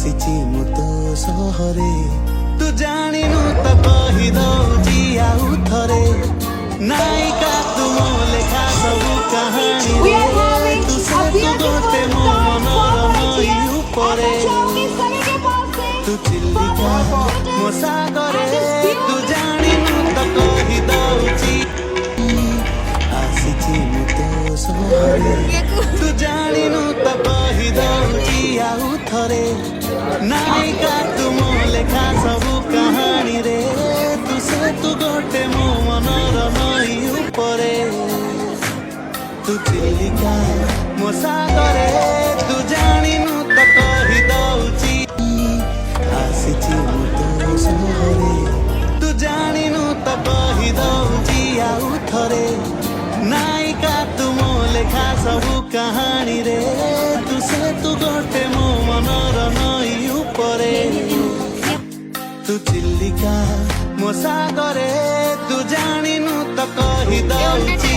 ଆସିଛି ମୁଁ ତୋ ସହରେ ତୁ ଜାଣିନୁ ତ କହି ଦଉଛି ଆଉ ଥରେ ନାୟିକା ତୁମ ଲେଖା ସବୁ We are କାହାଣୀରେ having ତୁ a ସେ ତୁ beautiful ଗୋଟେ ମୋ dance ମନର performance ନଈ here ଉପରେ at the Chinese Karate Boxing ତୁ ଚିଲିକା ମୋ ସାଗରେ ତୁ ଜାଣିନୁ ତ କହି ଦଉଛି ଆସିଛି ମୁଁ ତୋ ସହରେ ତୁ ଜାଣିନୁ ତ କହି ଦଉଛି ଆଉ ଥରେ ନାୟିକା ତୁମ ଲେଖା ସବୁ କାହାଣୀରେ ତୁ ସେ ତୁ ଗୋଟେ ମୋ ମନର ନଈ ଉପରେ ତୁ ଚିଲିକା ମୋ ସାଗରେ ତୁ ଜାଣିନୁ ତ କହି ଦଉଛି ଆସିଛି ମୁଁ ତୋ ସହରେ ତୁ ଜାଣିନୁ ତ କହି ଦଉଛି ଆଉ ଥରେ ନାୟିକା ତୁମ ଲେଖା ସବୁ କାହାଣୀରେ ତୁ ସେ ତୁ ଗୋଟେ ମୋ ମନର ନଈ ଉପରେ ତୁ ଚିଲିକା ମୋ ସାଗରେ ତୁ ଜାଣିନୁ ତ କହି ଦଉଛି